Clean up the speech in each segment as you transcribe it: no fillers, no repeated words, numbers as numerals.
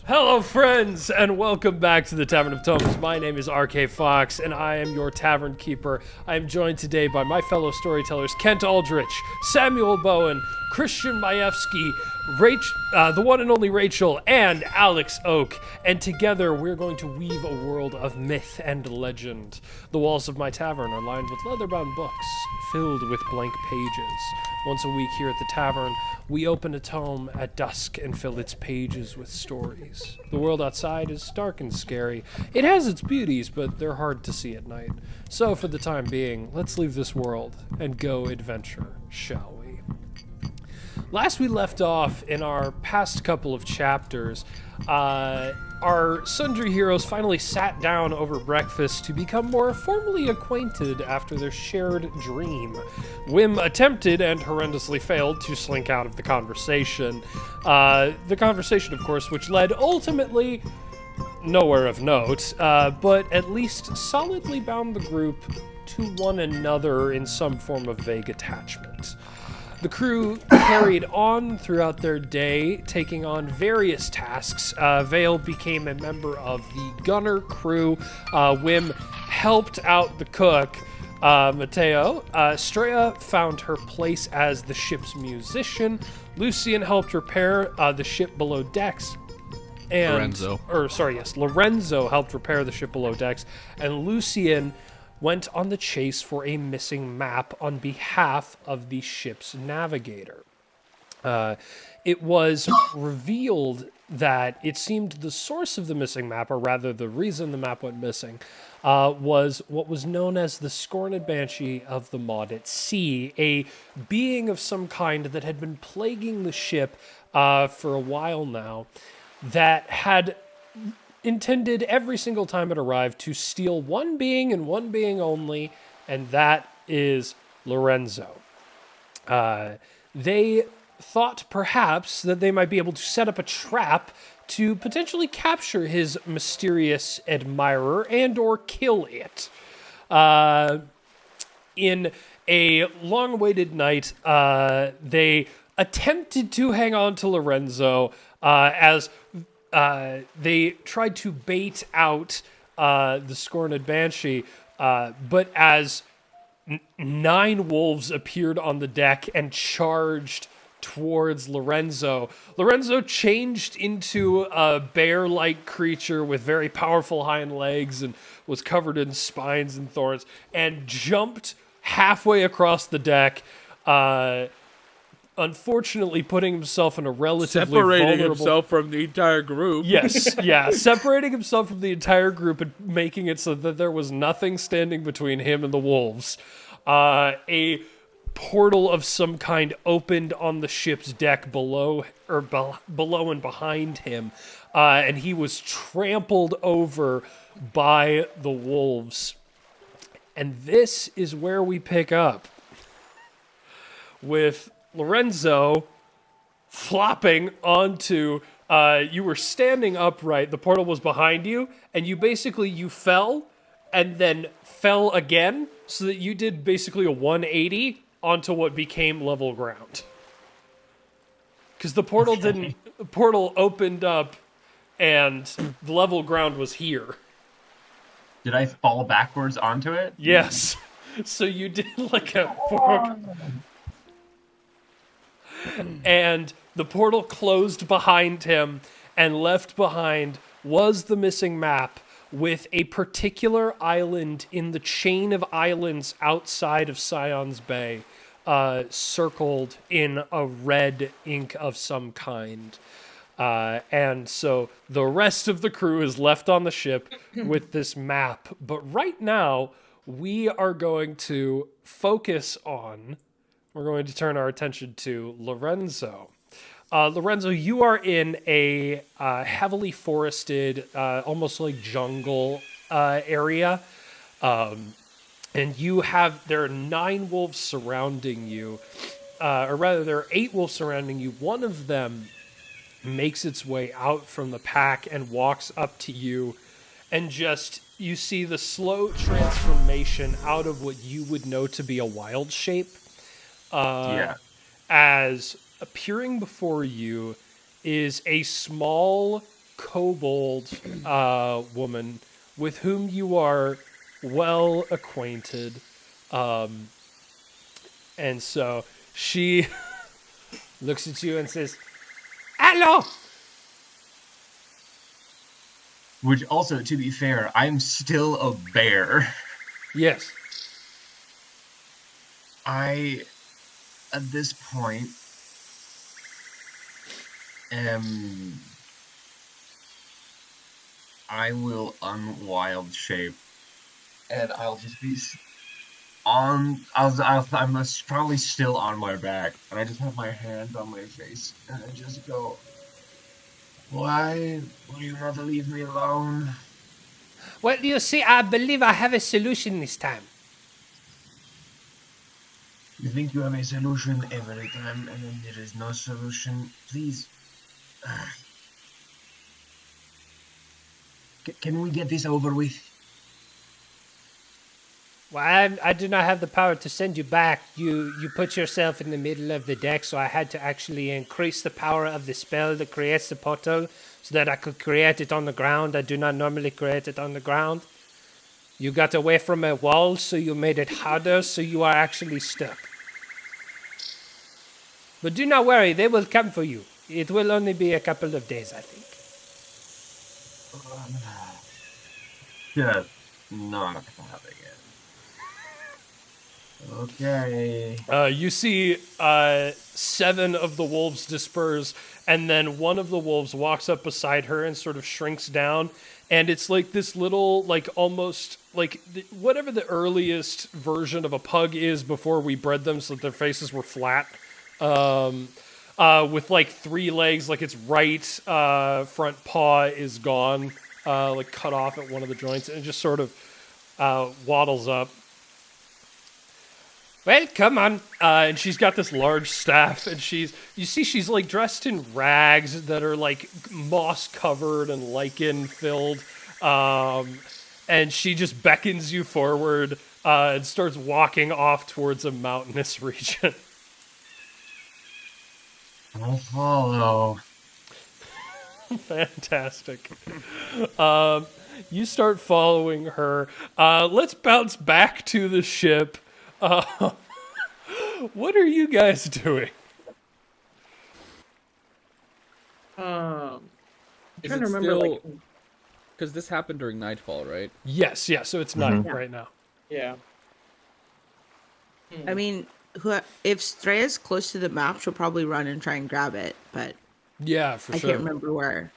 Hello, friends, and welcome back to the Tavern of Tomes. My name is RK Fox, and I am your tavern keeper. I am joined today by my fellow storytellers, Kent Aldrich, Samuel Bowen, Christian Majewski, the one and only Rachel, and Alex Oak. And together, we're going to weave a world of myth and legend. The walls of my tavern are lined with leather-bound books, filled with blank pages. Once a week here at the tavern, we open a tome at dusk and fill its pages with stories. The world outside is dark and scary. It has its beauties, but they're hard to see at night. So for the time being, let's leave this world and go adventure, shall we? Last we left off in our past couple of chapters, our sundry heroes finally sat down over breakfast to become more formally acquainted after their shared dream. Wim attempted and horrendously failed to slink out of the conversation. The conversation, of course, which led ultimately nowhere of note, but at least solidly bound the group to one another in some form of vague attachment. The crew carried on throughout their day, taking on various tasks. Vale became a member of the gunner crew. Wim helped out the cook, Mateo. Straya found her place as the ship's musician. Lucian helped repair the ship below decks. And, Lorenzo helped repair the ship below decks. And Lucian went on the chase for a missing map on behalf of the ship's navigator. It was revealed that it seemed the source of the missing map, or rather the reason the map went missing, was what was known as the Scorned Banshee of the Maud at Sea, a being of some kind that had been plaguing the ship for a while now, that had intended every single time it arrived to steal one being and one being only, and that is Lorenzo. They thought perhaps that they might be able to set up a trap to potentially capture his mysterious admirer and or kill it. In a long-awaited night, they attempted to hang on to Lorenzo as they tried to bait out the Scorned Banshee, but as 9 wolves appeared on the deck and charged towards Lorenzo, Lorenzo changed into a bear-like creature with very powerful hind legs and was covered in spines and thorns, and jumped halfway across the deck, unfortunately putting himself in a relatively separating himself from the entire group. Yes, yeah, separating himself from the entire group and making it so that there was nothing standing between him and the wolves. A portal of some kind opened on the ship's deck below and behind him, and he was trampled over by the wolves. And this is where we pick up with Lorenzo flopping onto, you were standing upright, the portal was behind you, and you fell, and then fell again, so that you did basically a 180 onto what became level ground. Because the portal opened up, and the level ground was here. Did I fall backwards onto it? Yes. So you did like a... And the portal closed behind him, and left behind was the missing map with a particular island in the chain of islands outside of Sion's Bay, circled in a red ink of some kind. And so the rest of the crew is left on the ship with this map. But right now, we are going to we're going to turn our attention to Lorenzo. Lorenzo, you are in a heavily forested, almost like jungle area. And there are 9 wolves surrounding you. Or rather, there are 8 wolves surrounding you. One of them makes its way out from the pack and walks up to you. And you see the slow transformation out of what you would know to be a wild shape. As appearing before you is a small kobold woman with whom you are well acquainted. And so she looks at you and says, "Hello." Which also, to be fair, I'm still a bear. Yes. At this point, I will unwild shape, and I'll just be I'm probably still on my back, and I just have my hand on my face, and I just go, "Why will you not leave me alone?" Well, you see, I believe I have a solution this time. You think you have a solution every time, and then there is no solution. Please, can we get this over with? Well, I do not have the power to send you back. You put yourself in the middle of the deck, so I had to actually increase the power of the spell that creates the portal so that I could create it on the ground. I do not normally create it on the ground. You got away from a wall, so you made it harder, so you are actually stuck. But do not worry, they will come for you. It will only be a couple of days, I think. Just not having it. Okay. You see 7 of the wolves disperse, and then one of the wolves walks up beside her and sort of shrinks down. And it's like this little, like almost like whatever the earliest version of a pug is before we bred them so that their faces were flat. With like 3 legs, like its right front paw is gone, like cut off at one of the joints, and it just sort of waddles up. Well, come on. And she's got this large staff, and she's like dressed in rags that are like moss covered and lichen filled. And she just beckons you forward and starts walking off towards a mountainous region. I'll follow. Fantastic. You start following her. Let's bounce back to the ship. What are you guys doing? Is trying it to remember, still... Because this happened during nightfall, right? Yes, yeah, so it's night right now. Yeah. I mean, if Streya's close to the map, she'll probably run and try and grab it, but Yeah, for I sure. can't remember where.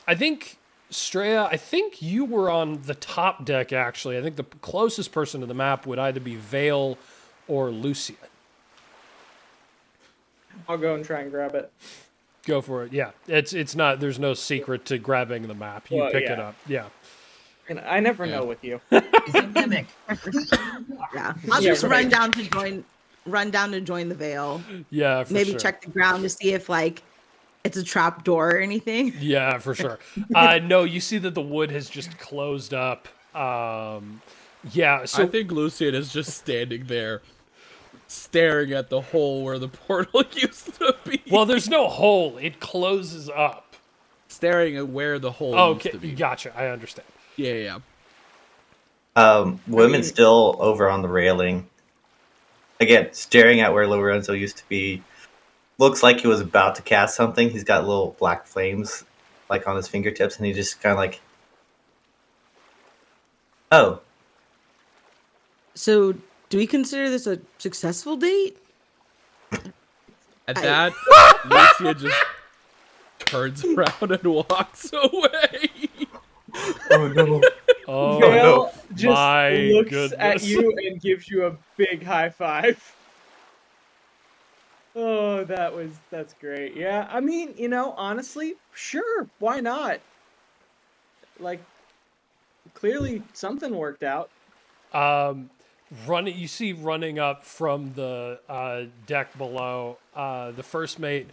I think, Streya, I think you were on the top deck, actually. I think the closest person to the map would either be Vale or Lucia. I'll go and try and grab it. Go for it, yeah. It's not, there's no secret to grabbing the map. You Well, pick yeah. it up, yeah. And I never know with you. It's a gimmick. Yeah, I'll Yeah, just right. run down to join the Veil. Yeah, for Maybe sure. check the ground to see if like it's a trap door or anything. Yeah, for sure. No, you see that the wood has just closed up. Yeah, so I think Lucian is just standing there, staring at the hole where the portal used to be. well, there's no hole. It closes up. Staring at where the hole Okay, used to be. gotcha. I understand. Yeah. Women still over on the railing. Again, staring at where Lorenzo used to be. Looks like he was about to cast something. He's got little black flames like on his fingertips, and he just kind of like, oh. So, do we consider this a successful date? At that, Lucia just turns around and walks away. Oh no. Oh, Vale just my looks goodness. at you and gives you a big high five. Oh, that's great. Yeah, I mean, honestly, sure, why not? Like, clearly something worked out. You see running up from the deck below, the first mate.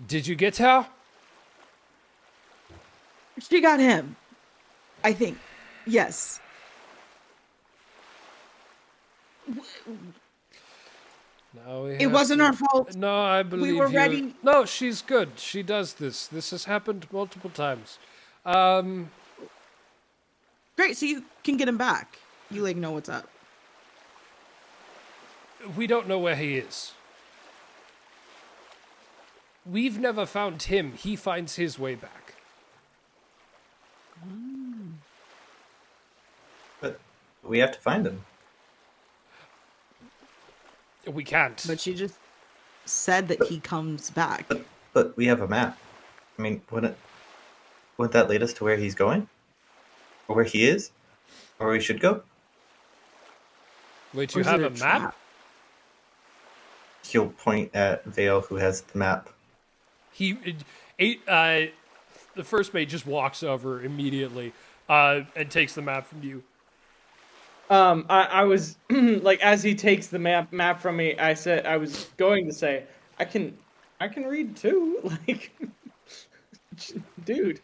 Did you get her? She got him. I think. Yes. Now It wasn't our fault. No, I believe were you. ready. No, she's good. She does this. This has happened multiple times. Great, so you can get him back. You like know what's up. We don't know where he is. We've never found him. He finds his way back. But we have to find him. We can't. But she just said that he comes back. But we have a map. I mean, wouldn't that lead us to where he's going? Or where he is? Or where we should go? Wait, Or you is have it a map? trap? He'll point at Vale, who has the map. The first mate just walks over immediately and takes the map from you. I was like, as he takes the map from me, I was going to say, I can read too, like, dude.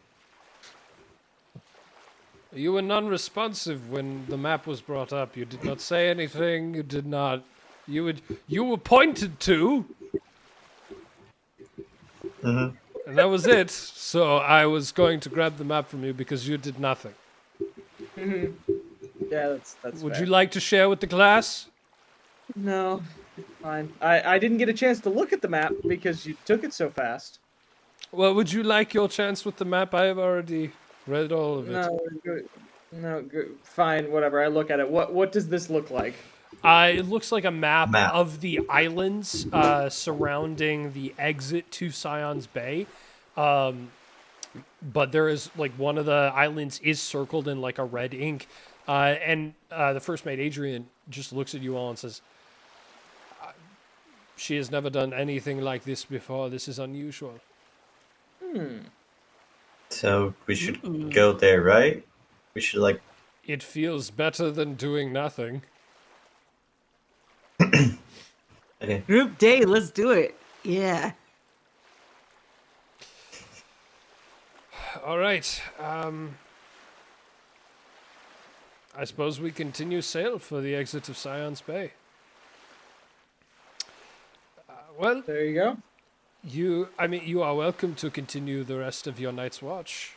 You were non-responsive when the map was brought up. You did not say anything. You did not. You were pointed to. Mm-hmm. And that was it. So I was going to grab the map from you because you did nothing. Yeah, that's. Would fair. you like to share with the class? No, fine. I didn't get a chance to look at the map because you took it so fast. Well, would you like your chance with the map? I have already read all of it. No, good. Fine, whatever. I look at it. What does this look like? It looks like a map Map. of the islands surrounding the exit to Scion's Bay. But there is, like, one of the islands is circled in, like, a red ink. And the first mate, Adrian, just looks at you all and says, she has never done anything like this before. This is unusual. So we should go there, right? We should, like... It feels better than doing nothing. Okay. Group day, let's do it. Yeah. All right. I suppose we continue sail for the exit of Scion's Bay. Well, There you go. you are welcome to continue the rest of your night's watch.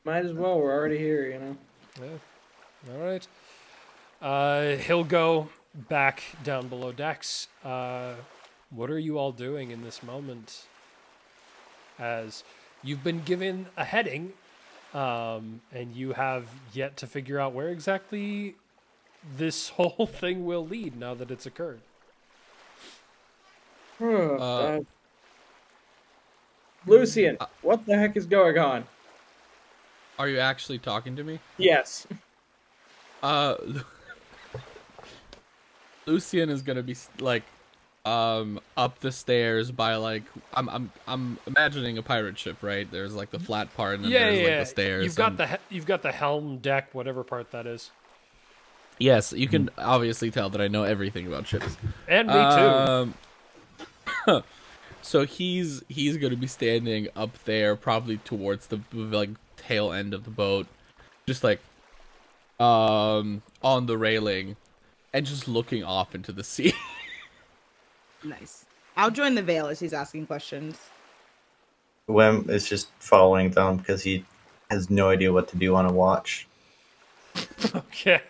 Might as well. We're already here, you know. Yeah. All right. He'll go back down below decks. What are you all doing in this moment? As you've been given a heading, and you have yet to figure out where exactly this whole thing will lead now that it's occurred. Lucian, what the heck is going on? Are you actually talking to me? Yes. Lucian is gonna be like, up the stairs by like, I'm imagining a pirate ship, right? There's like the flat part, and then there's like the stairs. You've got the helm deck, whatever part that is. Yes, you can obviously tell that I know everything about ships. And me too. So he's gonna be standing up there, probably towards the like tail end of the boat, just like on the railing, and just looking off into the sea. Nice. I'll join the Veil as he's asking questions. Wem is just following them because he has no idea what to do on a watch. Okay.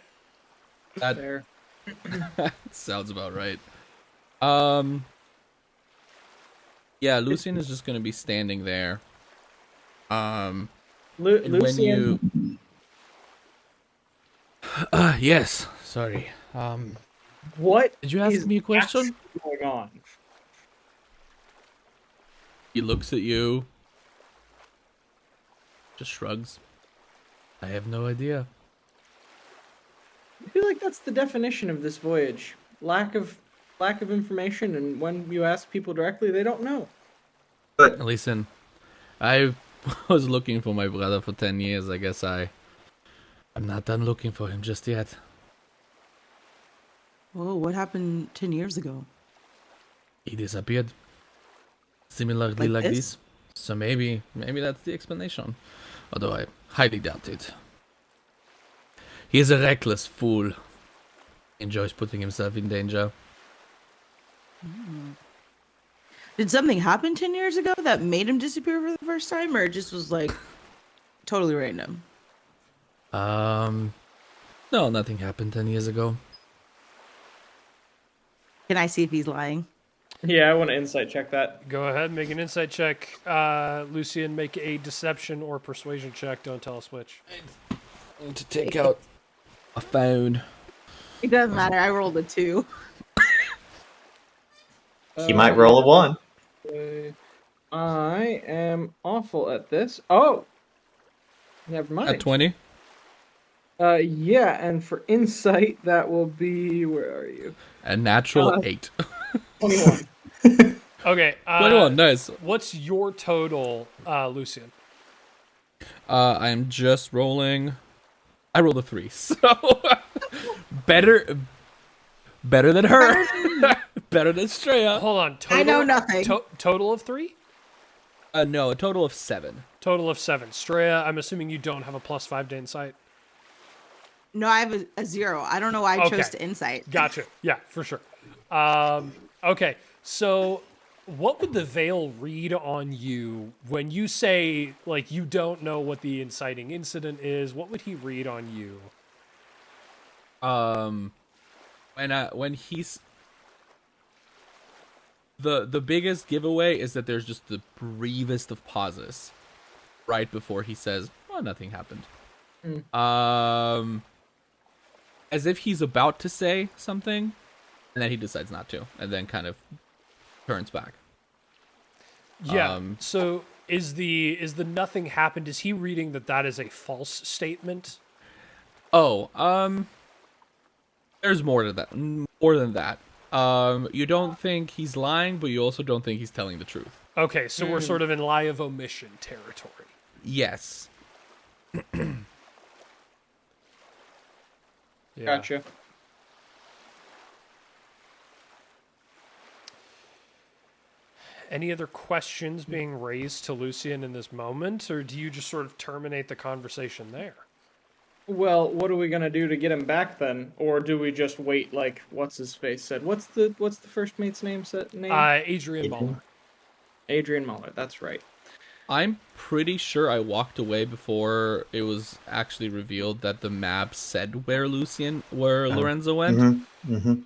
That There. sounds about right. Yeah, Lucian is just gonna be standing there. And Lucian. when you yes, sorry. What? Did you ask is me a question? actually going on? He looks at you, just shrugs. I have no idea. I feel like that's the definition of this voyage. Lack of information, and when you ask people directly, they don't know. Listen, I was looking for my brother for 10 years. I guess I'm not done looking for him just yet. Whoa, what happened 10 years ago? He disappeared. Similarly Like like this? this. So maybe that's the explanation. Although I highly doubt it. He is a reckless fool. Enjoys putting himself in danger. Did something happen 10 years ago that made him disappear for the first time, or it just was like totally random? No, nothing happened 10 years ago. Can I see if he's lying? Yeah, I want to insight check that. Go ahead, make an insight check. Lucian, make a deception or persuasion check. Don't tell us which. I need to take out a phone. It doesn't matter. I rolled a 2. He might roll a 1. I am awful at this. Oh, never mind. At 20? Yeah, and for insight, that will be, where are you? A natural 8. 21. Okay. 21, nice. What's your total, Lucian? I am just rolling. I rolled a 3, so better than her. Better than Straya. Hold on. Total, I know nothing. Total of 3? No, a total of 7. Total of 7. Straya, I'm assuming you don't have a +5 to insight. No, I have a 0. I don't know why I Okay. chose to insight. Gotcha. Yeah, for sure. Okay, so what would the veil read on you when you say, like, you don't know what the inciting incident is? What would he read on you? When he's the biggest giveaway is that there's just the briefest of pauses right before he says, "Oh, nothing happened." As if he's about to say something, and then he decides not to, and then kind of turns back. Yeah. So is the nothing happened? Is he reading that is a false statement? Oh, there's more to that. More than that. You don't think he's lying, but you also don't think he's telling the truth. Okay, so we're sort of in lie of omission territory. Yes. Yeah. Gotcha. Any other questions being raised to Lucian in this moment, or do you just sort of terminate the conversation there? Well, what are we gonna do to get him back then? Or do we just wait like what's his face said? What's the first mate's name? Adrian Muller. Adrian Muller, that's right. I'm pretty sure I walked away before it was actually revealed that the map said where Lorenzo went.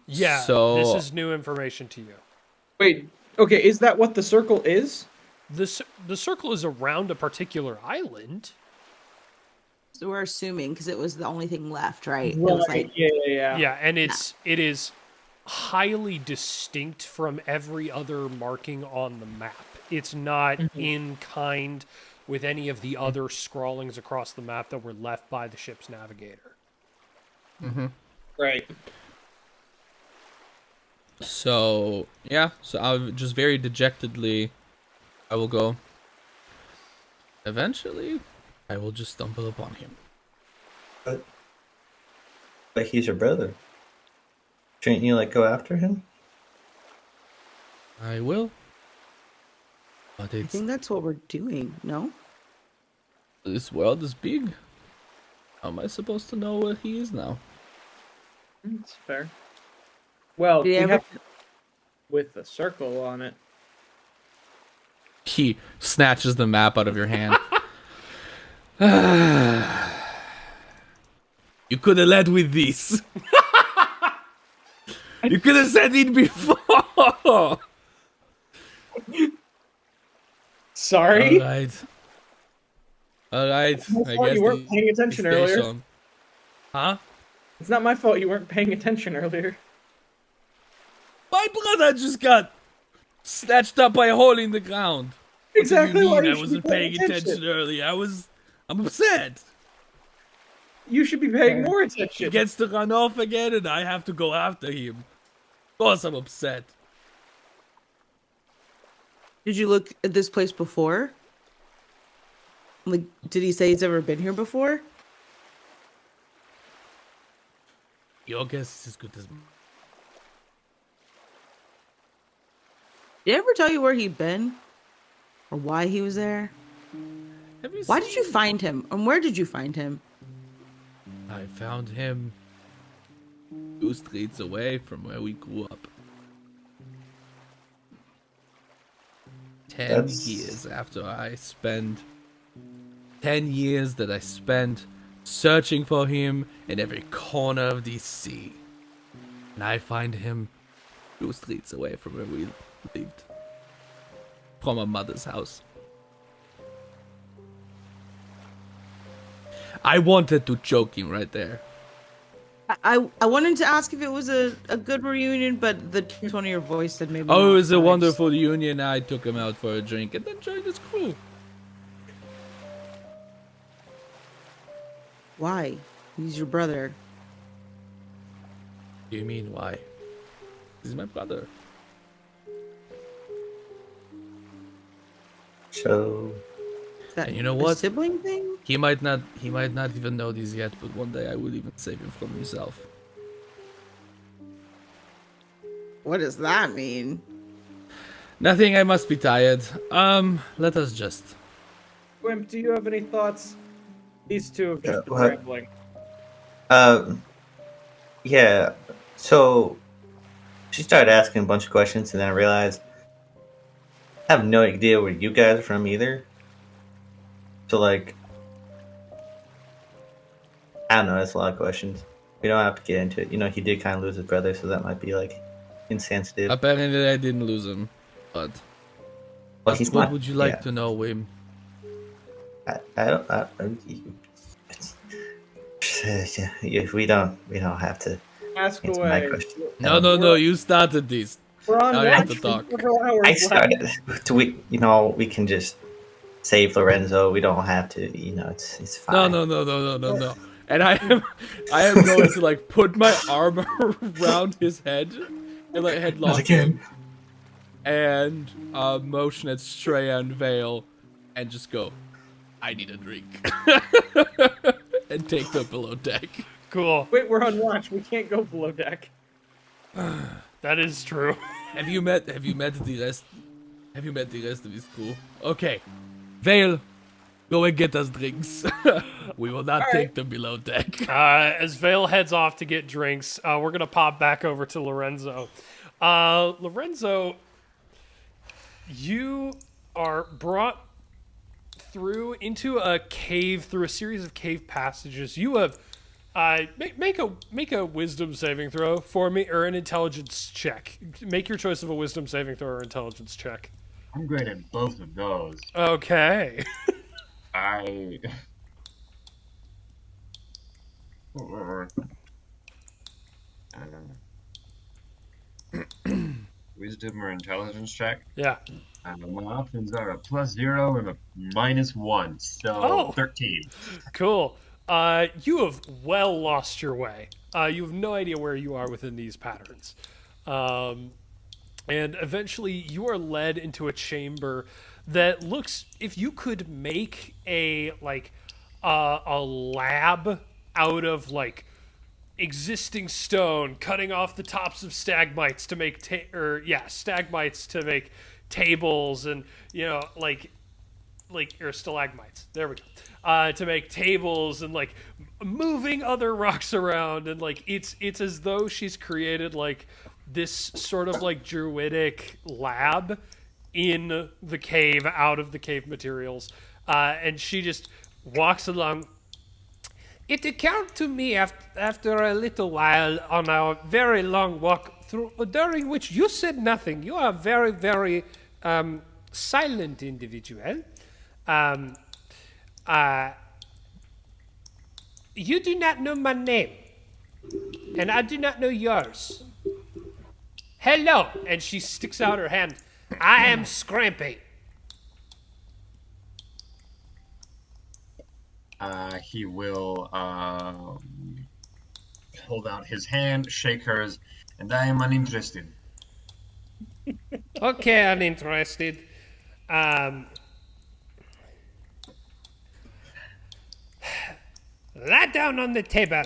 Yeah, So- this is new information to you. Wait, okay, is that what the circle is? The circle is around a particular island. So we're assuming because it was the only thing left, right? It was like, Yeah. Yeah, and it is highly distinct from every other marking on the map. It's not in kind with any of the other scrawlings across the map that were left by the ship's navigator. Right. So yeah, so I'll just very dejectedly, I will go. Eventually, I will just stumble upon him. But he's your brother. Shouldn't you go after him? I will. But I think that's what we're doing. No, this world is big. How am I supposed to know where he is now? That's fair. Well, Did he we ever- have with the circle on it. He snatches the map out of your hand. You could have led with this. You could have said it before. Sorry. All right. I fault guess you weren't paying attention earlier. station. Huh? It's not my fault you weren't paying attention earlier. My brother just got snatched up by a hole in the ground. Exactly What why do you you mean I should be wasn't paying paying attention earlier? I'm upset. You should be paying more He attention. gets to run off again, and I have to go after him. Of course, I'm upset. did you look at this place before? Like, did he say he's ever been here before? Your guess is as good as mine. Did he ever tell you where he'd been, or why he was there? Have you Why seen- did you find him, and where did you find him? I found him 2 streets away from where we grew up. 10 years after I spent 10 years that I spent searching for him in every corner of DC. And I find him 2 streets away from where we lived. From my mother's house. I wanted to choke him right there. I wanted to ask if it was a good reunion, but the tone of your voice said maybe. Oh, not, it was so a I just- wonderful union. I took him out for a drink and then joined his crew. Why? He's your brother. Do you mean why? He's my brother. So Is that And you know a what? sibling thing? He might not even know this yet, but one day I will even save him from himself. What does that mean? Nothing, I must be tired. Let us just. Wimp, do you have any thoughts? These two have just been what? rambling. Yeah. So she started asking a bunch of questions, and then I realized I have no idea where you guys are from either. So like, I don't know. That's a lot of questions. We don't have to get into it. You know, he did kind of lose his brother, so that might be like insensitive. Apparently, I didn't lose him, but Well, he's what not- would you like yeah. to know, Wim? I don't. We don't have to Ask answer my away. question. No. You started this. We're on Now you have watch to for talk. several hours I left. started. We can just save Lorenzo. We don't have to. It's fine. No. And I am going to like put my arm around his head and like headlock him and motion at Streya and Vale and just go, I need a drink. And take the below deck. Cool. Wait, we're on watch. We can't go below deck. That is true. Have you met the rest? Have you met the rest of his crew? Okay. Vale, go and get us drinks. We will not take them below deck. As Vale heads off to get drinks, we're gonna pop back over to Lorenzo. Lorenzo, you are brought through into a cave, through a series of cave passages. You have make a wisdom saving throw for me, or an intelligence check. Make your choice of a wisdom saving throw or intelligence check. I'm great at both of those. Okay. Wisdom or intelligence check? Yeah. My options are a +0 and a -1, so Oh. 13. Cool. You have well lost your way. You have no idea where you are within these patterns. And eventually you are led into a chamber that looks, if you could make a lab out of like existing stone, cutting off the tops of stalagmites to make stalagmites to make tables, and or stalagmites. There we go. To make tables and like moving other rocks around, and like it's as though she's created like this sort of like druidic lab in the cave, out of the cave materials, and she just walks along. It occurred to me after a little while on our very long walk through, during which you said nothing. You are a very, very silent individual. You do not know my name, and I do not know yours. Hello, and she sticks out her hand. I am Scrampy. He will hold out his hand, shake hers, and I am uninterested. Okay, uninterested. Lie down on the table.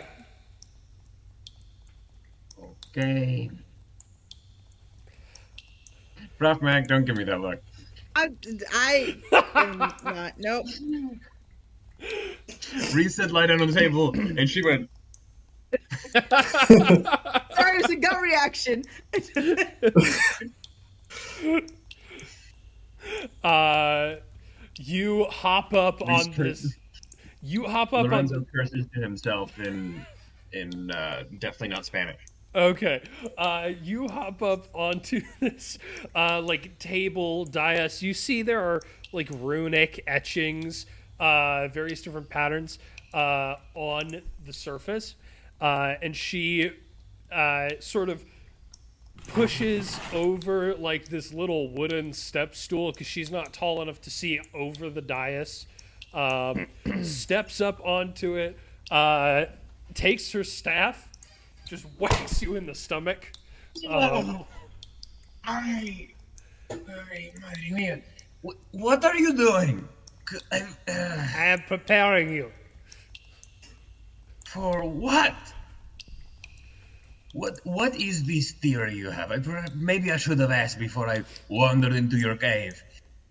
Okay. Rough Mac, don't give me that look. I am not. Nope. Reese said lie down on the table, and she went, Sorry, it's a gut reaction. You hop up on this. You hop up Lorenzo on. curses to himself in definitely not Spanish. Okay. You hop up onto this like table dais. You see there are like runic etchings, various different patterns on the surface, and she sort of pushes over like this little wooden step stool because she's not tall enough to see over the dais. Steps up onto it, takes her staff, just whacks you in the stomach. Ay, madre mía. What are you doing? I am preparing you. For what? What is this theory you have? Maybe I should have asked before I wandered into your cave.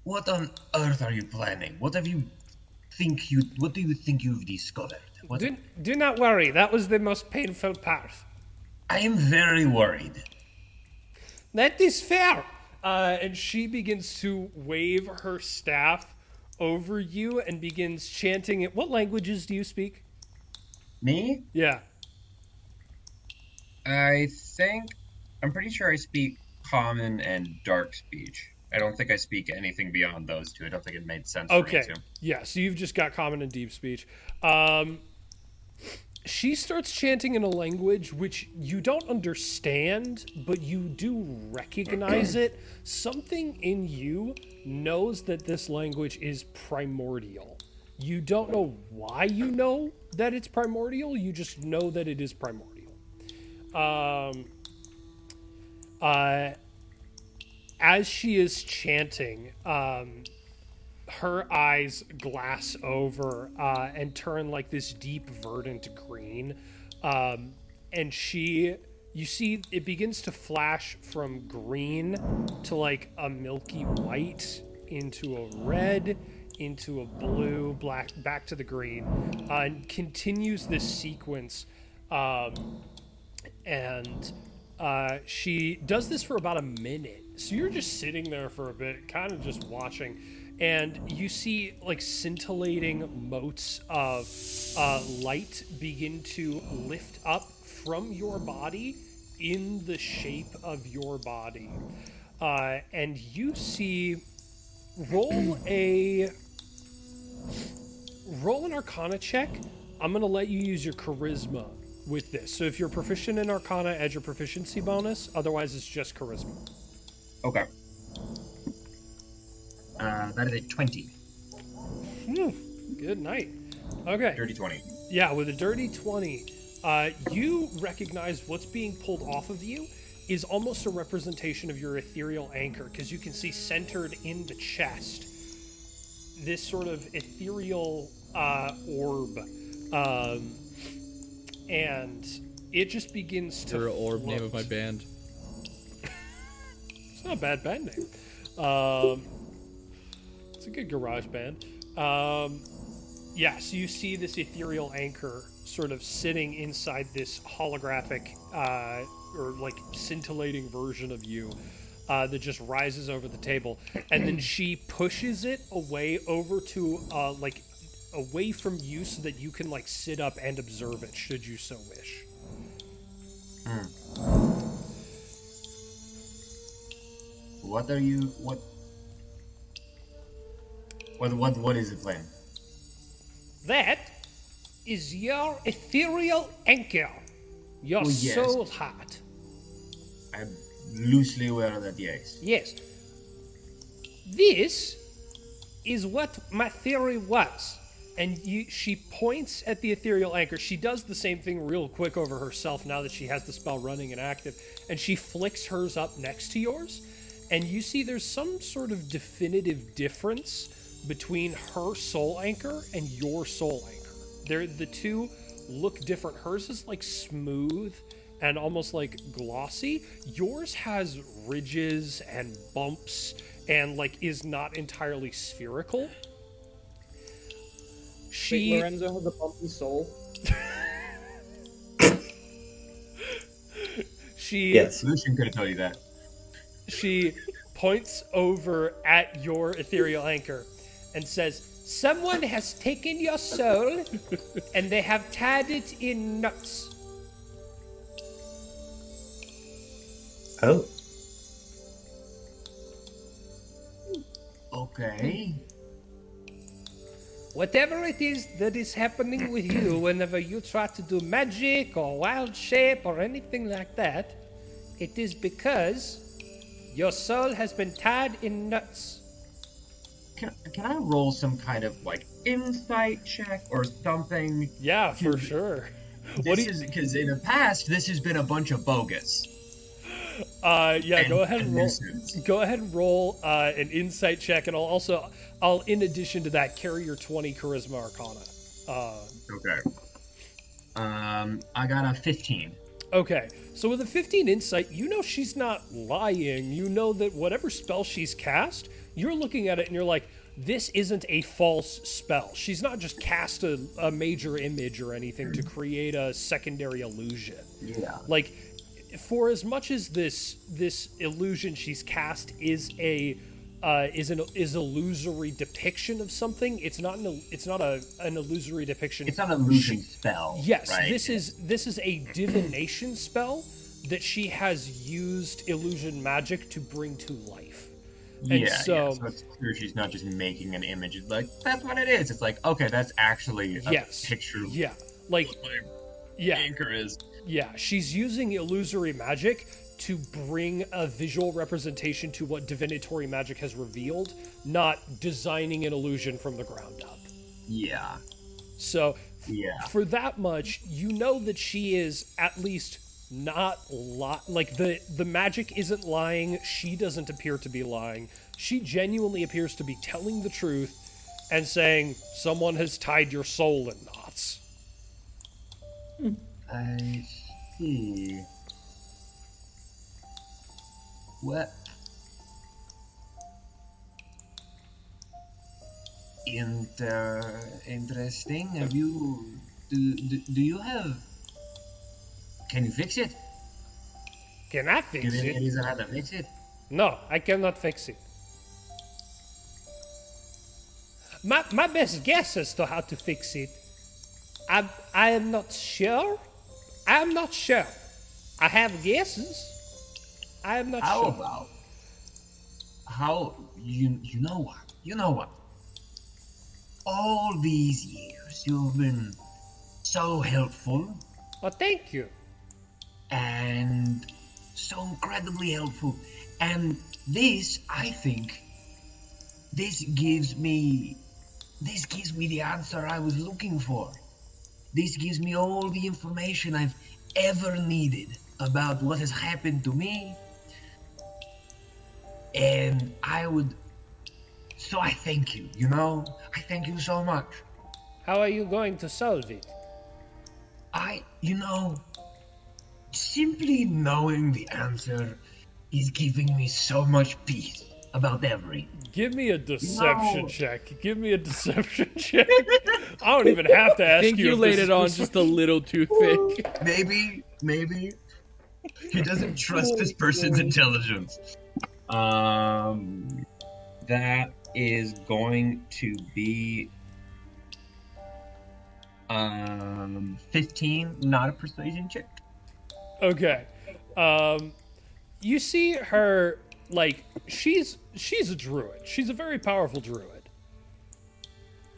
What on earth are you planning? What do you think you've discovered? Do not worry. That was the most painful part. I am very worried. That is fair. And she begins to wave her staff over you and begins chanting it. What languages do you speak? Me? Yeah. I'm pretty sure I speak Common and Dark Speech. I don't think I speak anything beyond those two. I don't think it made sense for me to. Yeah, so you've just got Common and Deep Speech. She starts chanting in a language which you don't understand, but you do recognize it. Something in you knows that this language is primordial. You don't know why you know that it's primordial, you just know that it is primordial. As she is chanting, her eyes glass over and turn like this deep verdant green. And you see it begins to flash from green to like a milky white into a red, into a blue, black, back to the green, and continues this sequence. She does this for about a minute. So you're just sitting there for a bit, kind of just watching, and you see like scintillating motes of light begin to lift up from your body in the shape of your body. And you see, roll an Arcana check. I'm going to let you use your Charisma with this. So if you're proficient in Arcana, add your proficiency bonus. Otherwise, it's just Charisma. Okay. That is a 20. Good night. Okay. Dirty 20. Yeah, with a dirty 20, you recognize what's being pulled off of you is almost a representation of your ethereal anchor, because you can see centered in the chest this sort of ethereal orb. And it just begins to Your orb float. name of my band. It's not a bad band name. It's a good garage band. Yeah, so you see this ethereal anchor sort of sitting inside this holographic or like scintillating version of you that just rises over the table. And then she pushes it away over to like away from you so that you can like sit up and observe it should you so wish. What is the plan? That is your ethereal anchor, your Oh, yes. soul heart. I'm loosely aware of that, yes. Yes. This is what my theory was. And she points at the ethereal anchor. She does the same thing real quick over herself now that she has the spell running and active. And she flicks hers up next to yours. And you see there's some sort of definitive difference between her soul anchor and your soul anchor. The two look different. Hers is like smooth and almost like glossy. Yours has ridges and bumps and like is not entirely spherical. Wait, Lorenzo has a bumpy soul. Yes. Lucian could have told you that. She points over at your ethereal anchor and says, "Someone has taken your soul and they have tied it in knots." Oh. Okay. Whatever it is that is happening with you whenever you try to do magic or wild shape or anything like that, it is because your soul has been tied in knots. Can I roll some kind of like insight check or something? Yeah, for sure. What do you... Because in the past this has been a bunch of bogus. Yeah, go ahead and roll. nuisance. Go ahead and roll an insight check, and I'll in addition to that carry your 20 charisma arcana. Okay. I got a 15. Okay, so with a 15 insight, you know she's not lying. You know that whatever spell she's cast, you're looking at it and you're like, this isn't a false spell. She's not just cast a major image or anything to create a secondary illusion. Yeah. Like, for as much as this illusion she's cast is an illusory depiction of something, it's not an illusory depiction. It's not an illusion spell. Yes, right? this is a divination spell that she has used illusion magic to bring to life. And so it's clear she's not just making an image. It's like, that's what it is. It's like, okay, that's actually a picture of like what my anchor is. Yeah, she's using illusory magic to bring a visual representation to what divinatory magic has revealed, not designing an illusion from the ground up. Yeah. So, for that much, you know that she is at least not like the magic isn't lying. She doesn't appear to be lying. She genuinely appears to be telling the truth and saying, someone has tied your soul in knots. I see. What? Interesting. Have you... Do you have... Can you fix it? Can I fix Do you have it? any reason how to fix it? No, I cannot fix it. My best guess as to how to fix it, I am not sure. I'm not sure. I have guesses. I am not How sure. about... How... You know what? All these years you've been so helpful Well, thank you. and so incredibly helpful. And this, I think, this gives me the answer I was looking for. This gives me all the information I've ever needed about what has happened to me. And so I thank you, I thank you so much. How are you going to solve it? Simply knowing the answer is giving me so much peace about everything. Give me a deception check. Give me a deception check. I don't even have to ask I think you if laid this it on is just a little too thick. Maybe he doesn't trust this person's intelligence. That is going to be 15, not a persuasion check. Okay. You see her, like, she's a druid. She's a very powerful druid.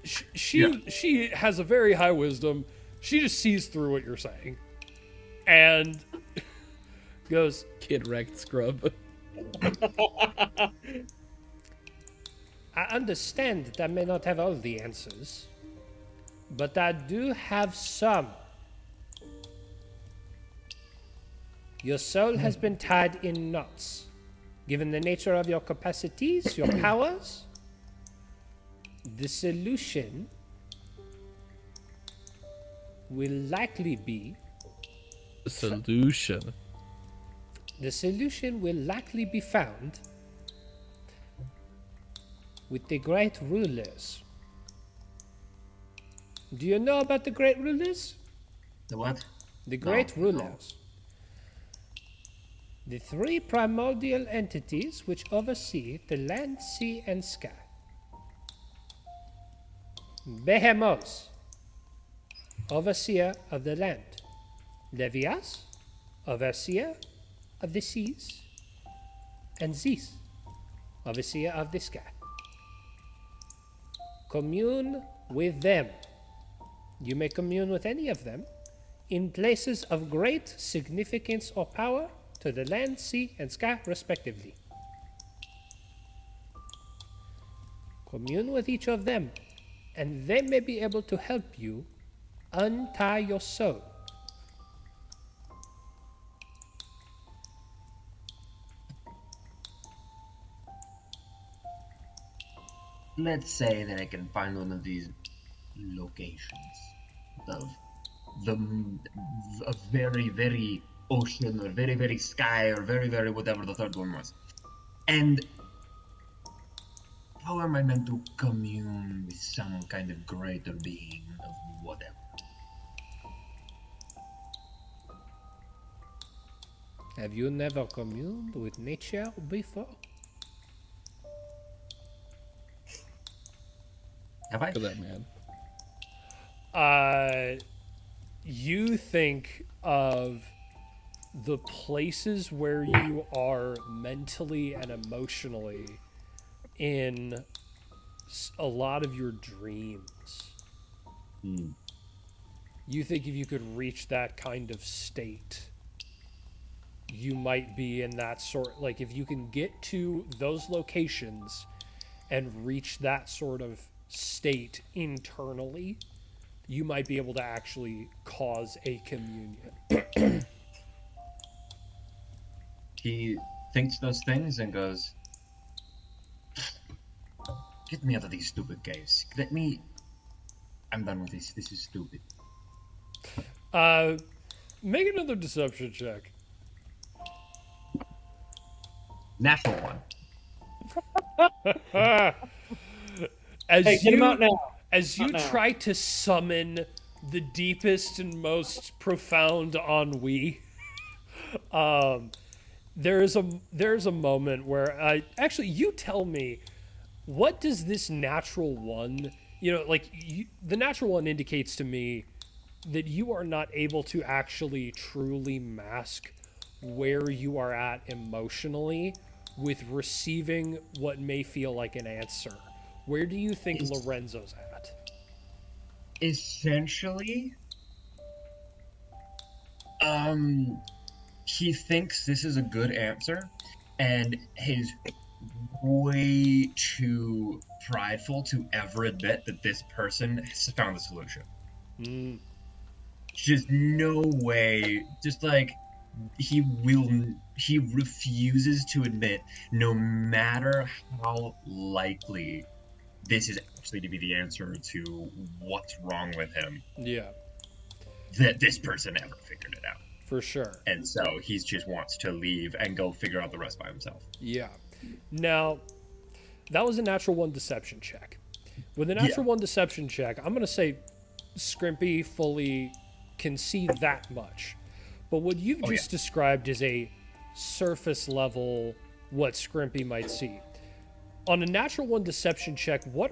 She has a very high wisdom. She just sees through what you're saying. And goes, Kid wrecked scrub. I understand that I may not have all the answers, but I do have some. Your soul has been tied in knots. Given the nature of your capacities, your powers, the solution will likely be... Solution. The solution will likely be found with the great rulers. Do you know about the great rulers? The what? The great No. rulers. The three primordial entities which oversee the land, sea, and sky. Behemoth, overseer of the land. Levias, overseer of the seas. And Zeus, overseer of the sky. Commune with them. You may commune with any of them in places of great significance or power to the land, sea, and sky, respectively. Commune with each of them, and they may be able to help you untie your soul. Let's say that I can find one of these locations of the a very, very ocean or very, very sky or very, very whatever the third one was. And how am I meant to commune with some kind of greater being of whatever? Have you never communed with nature before? Have I? Look at that man. You think of the places where you are mentally and emotionally in a lot of your dreams. You think if you could reach that kind of state, you might be in that sort, like if you can get to those locations and reach that sort of state internally, you might be able to actually cause a communion. He thinks those things and goes, "Get me out of these stupid caves. I'm done with this. This is stupid." Make another deception check. Natural one. As Hey, get him out now. As you Not now. try to summon the deepest and most profound ennui, there's a moment where actually you tell me, what does this natural one, the natural one indicates to me that you are not able to actually truly mask where you are at emotionally with receiving what may feel like an answer. Where do you think Lorenzo's at? Essentially, he thinks this is a good answer, and he's way too prideful to ever admit that this person has found the solution. Just no way. Just like he refuses to admit, no matter how likely this is actually to be the answer to what's wrong with him. Yeah, That this person ever figured it out. for sure. And so he just wants to leave and go figure out the rest by himself. Yeah. Now, that was a natural one deception check. With a natural one deception check, I'm going to say Scrimpy fully can see that much. But what you've just described is a surface level what Scrimpy might see. On a natural one deception check, what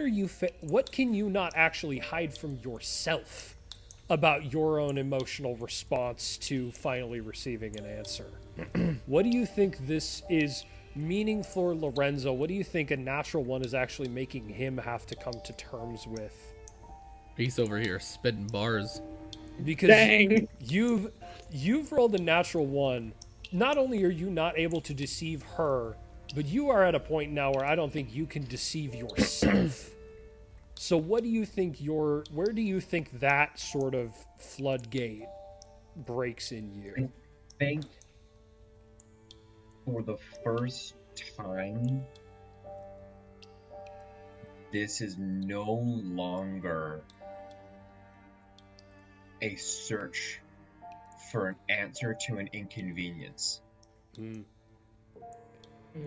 can you not actually hide from yourself about your own emotional response to finally receiving an answer? What do you think this is meaning for Lorenzo? What do you think a natural one is actually making him have to come to terms with? He's over here spitting bars. Because Dang. you've rolled a natural one. Not only are you not able to deceive her, but you are at a point now where I don't think you can deceive yourself. So what do you think where do you think that sort of floodgate breaks in you? I think for the first time, this is no longer a search for an answer to an inconvenience.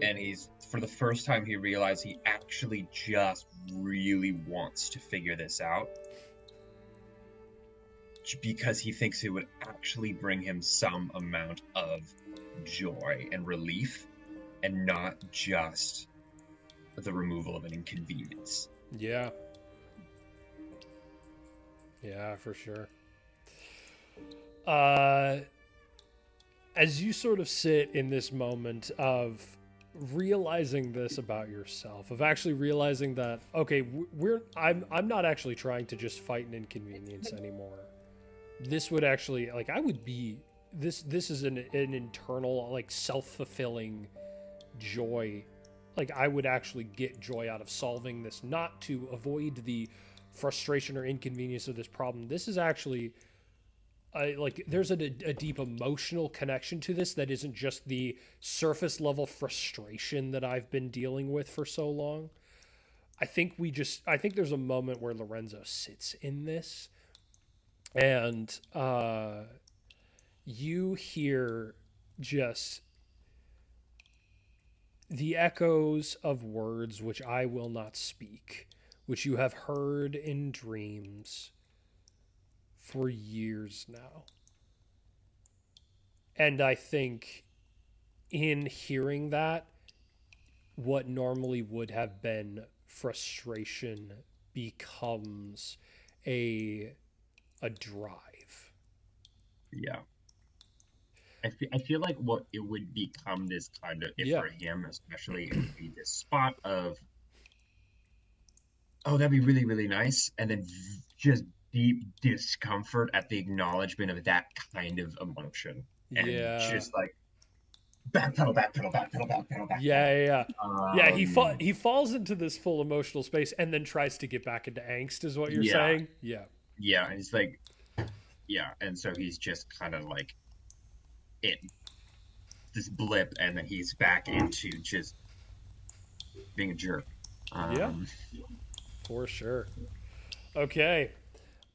And for the first time, he realized he actually just really wants to figure this out. Because he thinks it would actually bring him some amount of joy and relief, and not just the removal of an inconvenience. Yeah. Yeah, for sure. As you sort of sit in this moment of realizing this about yourself, of actually realizing that, okay, I'm not actually trying to just fight an inconvenience anymore. This would actually, like, I would be, this is an internal, like, self-fulfilling joy. Like, I would actually get joy out of solving this, not to avoid the frustration or inconvenience of this problem. This is actually, like, there's a deep emotional connection to this that isn't just the surface level frustration that I've been dealing with for so long. I think there's a moment where Lorenzo sits in this, and you hear just the echoes of words which I will not speak, which you have heard in dreams for years now. And I think in hearing that, what normally would have been frustration becomes a drive. Yeah. I feel like what it would become this kind of, if for him especially, it would be this spot of, oh, that'd be really, really nice, and then just deep discomfort at the acknowledgement of that kind of emotion. And just like, backpedal, backpedal, backpedal, backpedal, backpedal. Yeah, he falls into this full emotional space and then tries to get back into angst, is what you're saying? Yeah. Yeah, and it's like, yeah, and so he's just kind of like, this blip, and then he's back into just being a jerk. Yeah, for sure. Okay,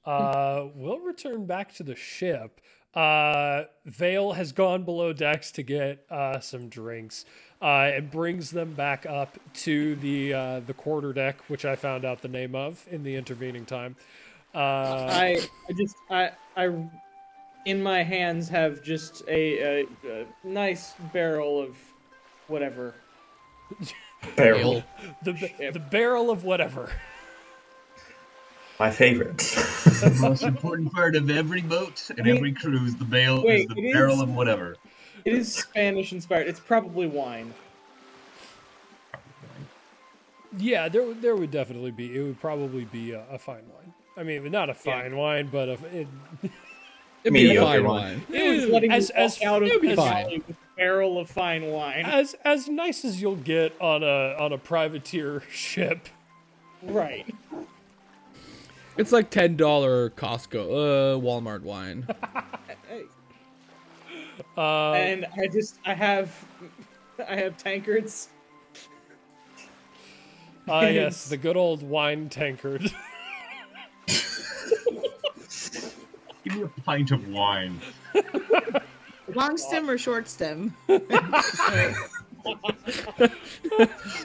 we'll return back to the ship. Vale has gone below decks to get some drinks, and brings them back up to the quarter deck, which I found out the name of in the intervening time. I in my hands have just a nice barrel of whatever. Barrel. The barrel of whatever. My favorite. The most important part of every boat and every cruise, the barrel of whatever. It is Spanish inspired. It's probably wine. Yeah, there would definitely be. It would probably be a fine wine. I mean, not a fine wine, but It'd be a fine wine. It was letting as out of it'd be the fine. valley with a barrel of fine wine. As nice as you'll get on a privateer ship. Right. It's like $10 Costco, Walmart wine. Hey. And I have tankards. Yes, the good old wine tankard. Give me a pint of wine. Long stem or short stem?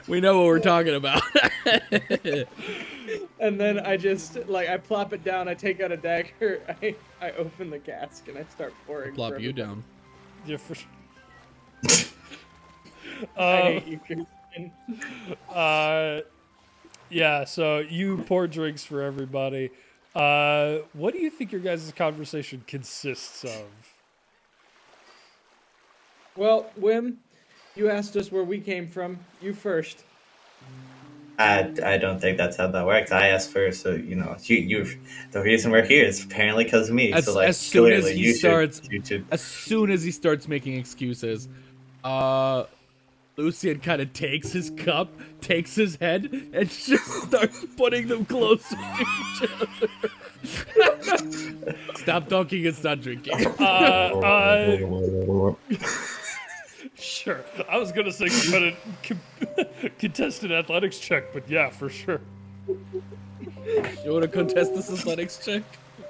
We know what we're talking about. And then I just, I plop it down, I take out a dagger, I open the cask, and I start pouring. Plop you down. Yeah, for sure. I hate you, Kirsten. Yeah, so you pour drinks for everybody. What do you think your guys' conversation consists of? Well, Wim, you asked us where we came from. You first. I don't think that's how that works. I asked first, so you the reason we're here is apparently because of me. As soon as he starts making excuses, Lucian kind of takes his cup, takes his head, and just starts putting them closer to each other. Stop talking and start drinking. Sure. I was gonna say contest an athletics check, but yeah, for sure. You want to contest this athletics check?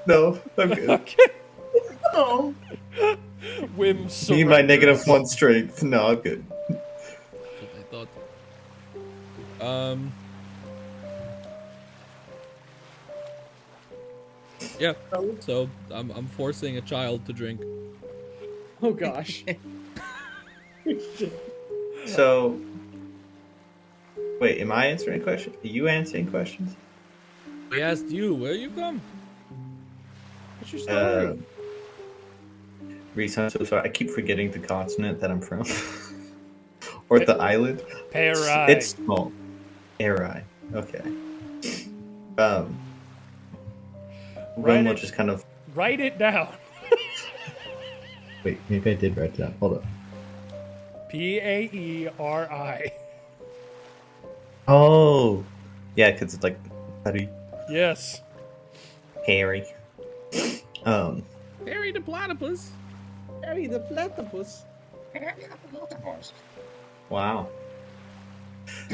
No, I'm good. Okay. Oh. Wim Need my -1 strength. No, I'm good. That's what I thought. Yeah. So I'm forcing a child to drink. Oh gosh. question. So, wait, am I answering a question? Are you answering questions? We asked you where you from. What's your story? Reese, I'm so sorry. I keep forgetting the continent that I'm from. Or the island. Perai. It's small. Eri. Okay. Um, Write Ren will it- just kind of. Write it down. Wait, maybe I did write it down. Hold on. Paeri. Oh, yeah, because it's like Harry. Yes. Harry. Harry the platypus. Harry the platypus. Wow.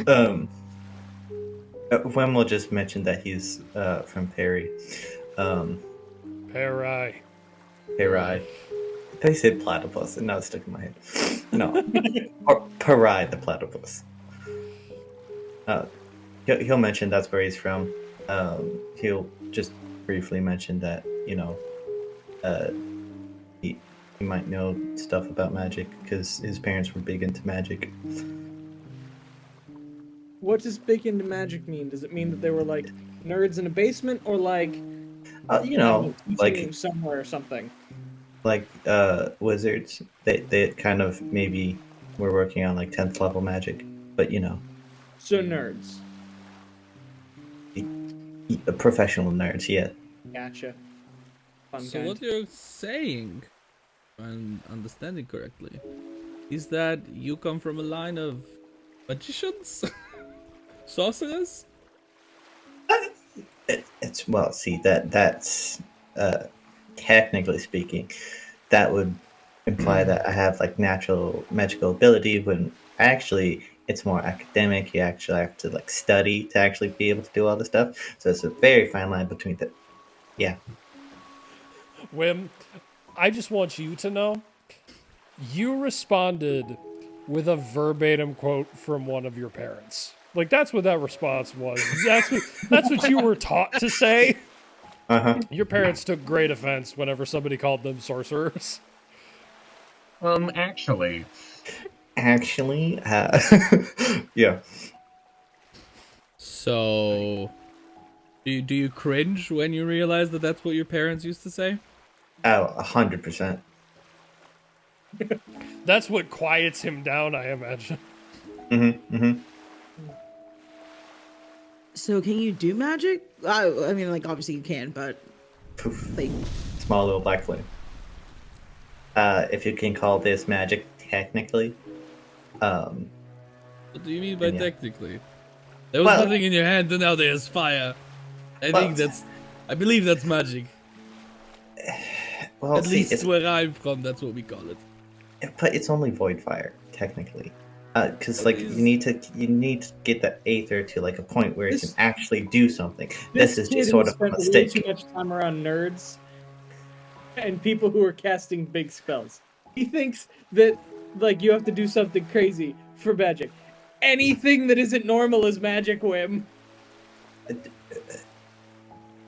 Ren will just mention that he's from Perry. Perai. Perai. They said platypus, and now it's stuck in my head. No. Or Perai the platypus. He'll mention that's where he's from. He'll just briefly mention that, he might know stuff about magic because his parents were big into magic. What does big into magic mean? Does it mean that they were like nerds in a basement, or like teaching somewhere or something? Like wizards, they kind of maybe were working on like 10th level magic, but So nerds. professional nerds, yeah. Gotcha. Fun So kind. what you're saying, if I'm understanding correctly, is that you come from a line of magicians, sorcerers? It's well, see that's technically speaking, that would imply that I have like natural magical ability when actually it's more academic. You actually have to like study to actually be able to do all this stuff. So it's a very fine line between the yeah. Wim, I just want you to know, you responded with a verbatim quote from one of your parents. Like, that's what that response was. That's what you were taught to say. Uh-huh. Your parents took great offense whenever somebody called them sorcerers. Actually, Yeah. So, do you cringe when you realize that that's what your parents used to say? Oh, 100%. That's what quiets him down, I imagine. So can you do magic? I mean, like obviously you can, but Poof. like Small little black flame. If you can call this magic technically. What do you mean by Yeah. technically? There was Well- nothing in your hand, and now there's fire. I believe that's magic. Well, At see, least it's, where I'm from, that's what we call it. but it's only void fire technically. Because like Please. you need to get the aether to like a point where it can This- actually do something. This This is kid just sort has of a spent way mistake. too much time around nerds and people who are casting big spells. He thinks that like you have to do something crazy for magic. Anything that isn't normal is magic, Wim.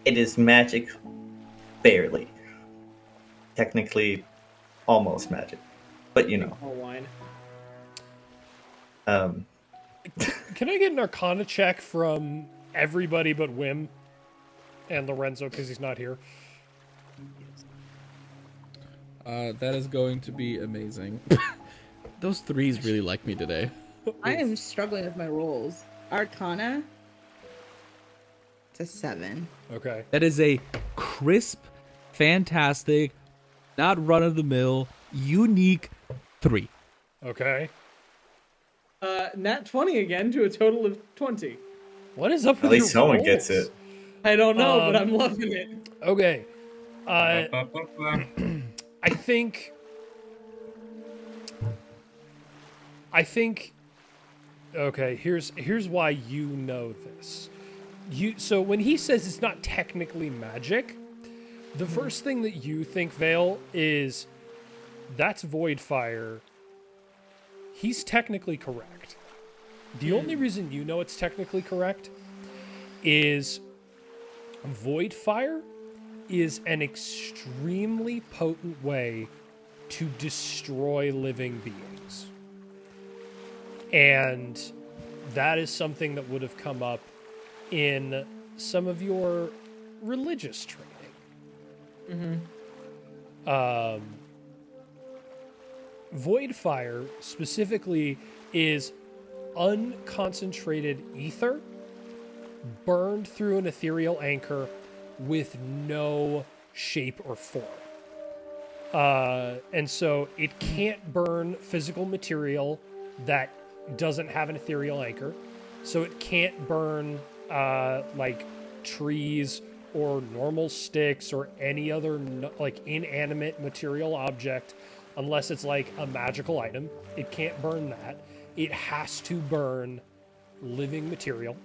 It is magic, barely. Technically, almost magic, but Oh, wine. Can I get an Arcana check from everybody but Wim and Lorenzo because he's not here? That is going to be amazing. Those threes really like me today. I am struggling with my rolls. Arcana. It's a 7. Okay. That is a crisp, fantastic, not run of the mill, unique 3. Okay. Nat 20 again to a total of 20. What is up with At least your someone rolls? gets it. I don't know, but I'm loving it. Okay. ba-ba-ba-ba. I think. Okay, here's why you know this. So when he says it's not technically magic, the first thing that you think, Vale, is that's void fire. He's technically correct. The only reason you know it's technically correct is void fire is an extremely potent way to destroy living beings. And that is something that would have come up in some of your religious training. Void fire specifically is unconcentrated ether burned through an ethereal anchor with no shape or form. And so it can't burn physical material that doesn't have an ethereal anchor. So it can't burn like trees or normal sticks or any other like inanimate material object unless it's like a magical item. It can't burn that. It has to burn living material.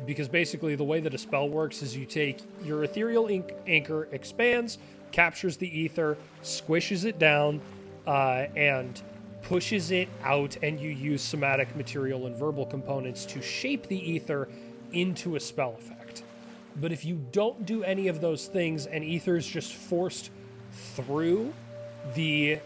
Because basically the way that a spell works is you take your ethereal anchor, expands, captures the ether, squishes it down, and pushes it out, and you use somatic material and verbal components to shape the ether into a spell effect. But if you don't do any of those things and ether is just forced through the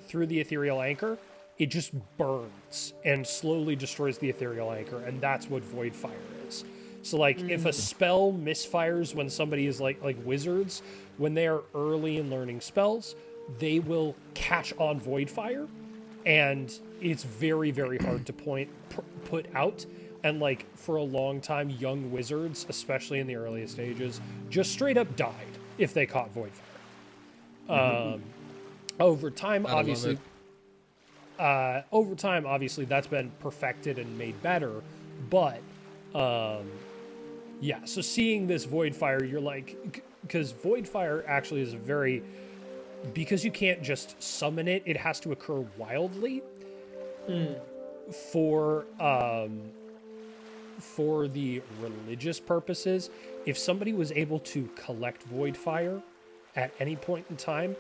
ethereal anchor, it just burns and slowly destroys the ethereal anchor, and that's what void fire is. So like if a spell misfires when somebody is like wizards, when they are early in learning spells, they will catch on void fire, and it's very, very hard to put out. And like for a long time, young wizards, especially in the earliest stages, just straight up died if they caught void fire. Over time, obviously, that's been perfected and made better. But yeah, so seeing this void fire, you're like, because void fire actually is because you can't just summon it, it has to occur wildly. For the religious purposes, if somebody was able to collect void fire at any point in time,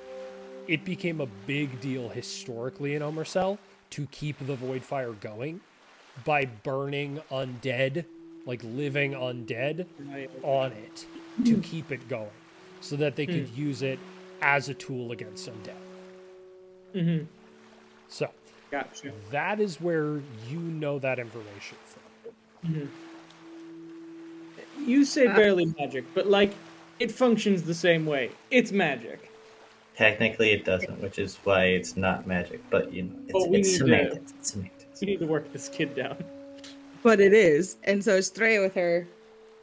it became a big deal historically in Omercell to keep the void fire going by burning undead, like living undead, on it to keep it going, so that they could use it as a tool against undead. So Gotcha. that is where you know that information from. You say barely magic, but like it functions the same way. It's magic. Technically, it doesn't, which is why it's not magic. But you know, it's semantics. It's semantics. We need to work this kid down. But it is. And so Straya with her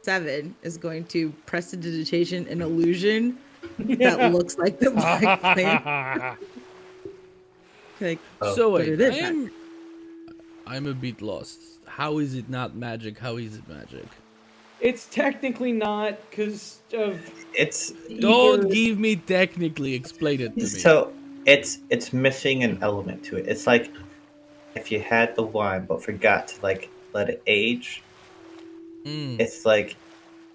7 is going to prestidigitation an illusion that looks like the black flame. Like, So but wait, it is I'm a bit lost. How is it not magic? How is it magic? It's technically not because of. It's Don't give me technically. Explain it to me. so it's missing an element to it. It's like if you had the wine but forgot to like let it age. It's like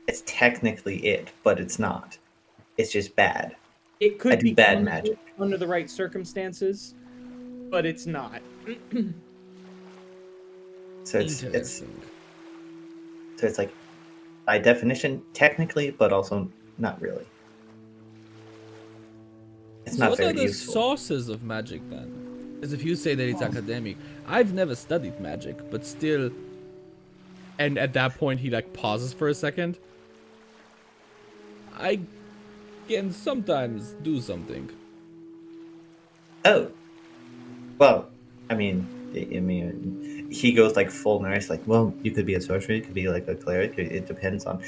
it's technically it, but it's not. It's just bad. It could be bad magic under the right circumstances, but it's not. So it's like by definition technically, but also not really. It's not very useful. What are the sources of magic then? Because if you say that it's academic, I've never studied magic, but still. And at that point, he like pauses for a second. I can sometimes do something. Oh, well, I mean, he goes like full nurse. Like, well, you could be a sorcerer, you could be like a cleric. It depends on.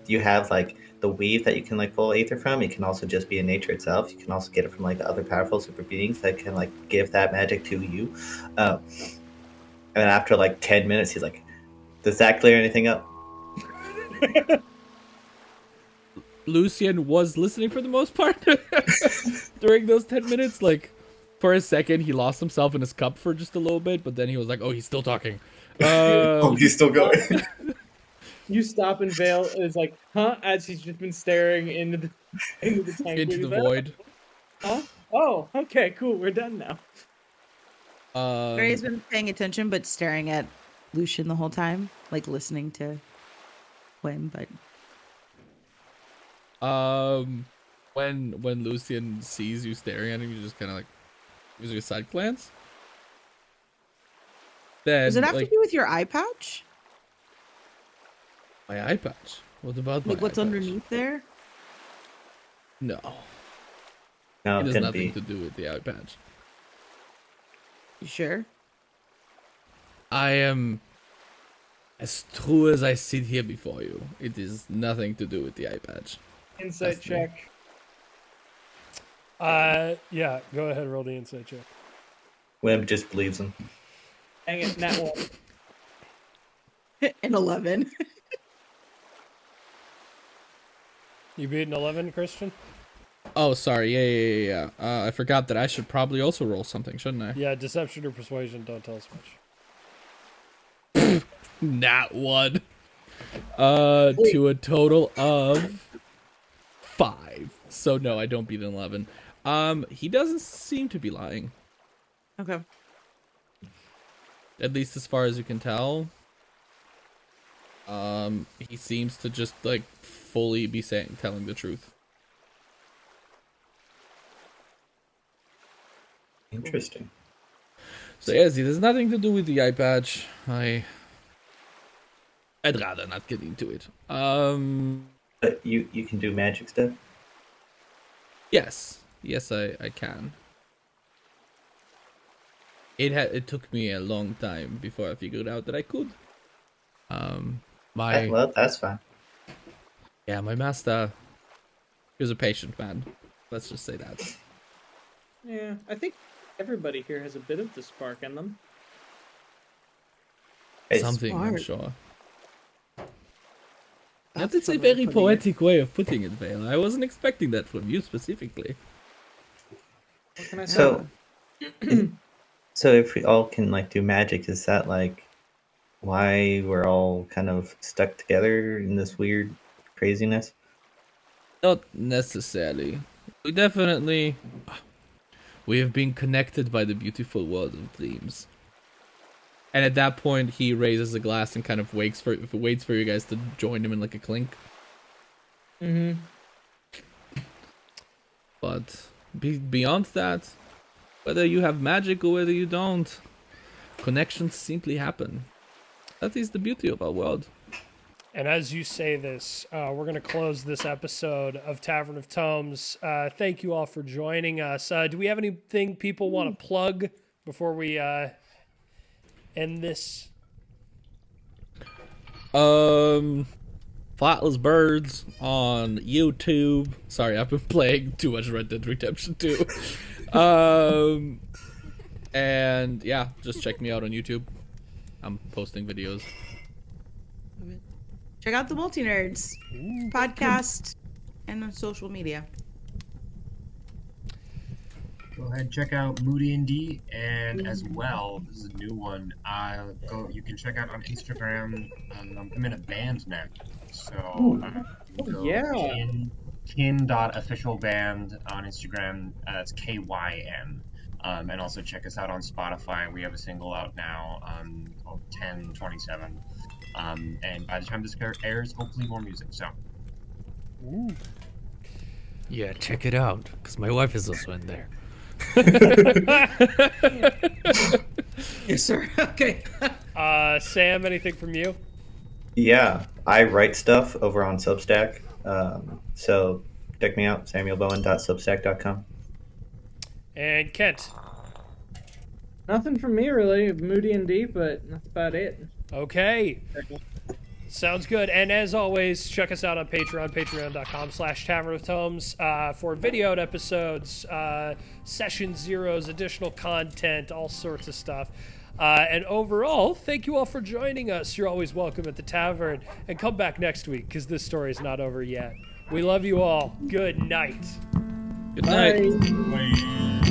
You have like the weave that you can like pull aether from. It can also just be in nature itself. You can also get it from like other powerful super beings that can like give that magic to you. And after like 10 minutes, he's like, "Does that clear anything up?" Lucien was listening for the most part during those 10 minutes. Like, for a second, he lost himself in his cup for just a little bit, but then he was like, "Oh, he's still talking." Oh, he's still going. You stop and Vale is like, huh? As he's just been staring into the tank. Into the void. Huh? Oh, okay, cool. We're done now. Straya's been paying attention, but staring at Lucian the whole time, like listening to him, but. When Lucien sees you staring at him, you just kind of like using a side glance. Then, Does it have like, to do with your eye pouch? my eye patch. What about my Like what's eye patch? underneath there? No, No, it it has couldn't nothing be. to do with the eye patch. You sure? I am as true as I sit here before you. It is nothing to do with the eye patch. Insight That's me. check. Yeah, go ahead, roll the insight check. Wimp just believes him. Dang it, nat 1. An 11. You beat an 11, Christian? Oh, sorry. Yeah. I forgot that I should probably also roll something, shouldn't I? Yeah, deception or persuasion, don't tell us much. Nat 1. To a total of 5. So no, I don't beat an 11. He doesn't seem to be lying. Okay. At least as far as you can tell. He seems to just like fully be telling the truth. Interesting. So yes, it has nothing to do with the eye patch. I'd rather not get into it. But you can do magic stuff. Yes, I can. It took me a long time before I figured out that I could. Well, that's fine. My master, he was a patient man. Let's just say that. Yeah, I think everybody here has a bit of the spark in them. It's Something, I'm smart. sure. That's That's a somebody very putting it. poetic way of putting it, Vale. I wasn't expecting that from you specifically. What can I say? So, so if we all can like do magic, is that like why we're all kind of stuck together in this weird craziness? Not necessarily. We have been connected by the beautiful world of dreams. And at that point, he raises a glass and kind of waits for you guys to join him in like a clink. Mm-hmm. But beyond that, whether you have magic or whether you don't, connections simply happen. That is the beauty of our world. And as you say this, we're going to close this episode of Tavern of Tomes. Thank you all for joining us. Do we have anything people want to plug before we end this? Flightless Birds on YouTube. Sorry, I've been playing too much Red Dead Redemption 2. And yeah, just check me out on YouTube. I'm posting videos. Check out the Multi Nerds podcast and on social media. Go ahead, check out Moody and D, and as well, this is a new one. You can check out on Instagram. I'm in a band now, so yeah. kin.officialband on Instagram. It's KYN. And also check us out on Spotify. We have a single out now, called 1027. And by the time this airs, hopefully more music. So. Yeah, check it out, because my wife is also in there. Yes, sir. Okay. Sam, anything from you? Yeah, I write stuff over on Substack. So check me out, samuelbowen.substack.com. And Kent. Nothing from me really, Moody and D, but that's about it. Okay. Sounds good. And as always, check us out on Patreon, patreon.com/Tavern of Tomes for videoed episodes, session zeros, additional content, all sorts of stuff. And overall, thank you all for joining us. You're always welcome at the tavern. And come back next week, because this story's not over yet. We love you all. Good night. Good night. Bye. Bye.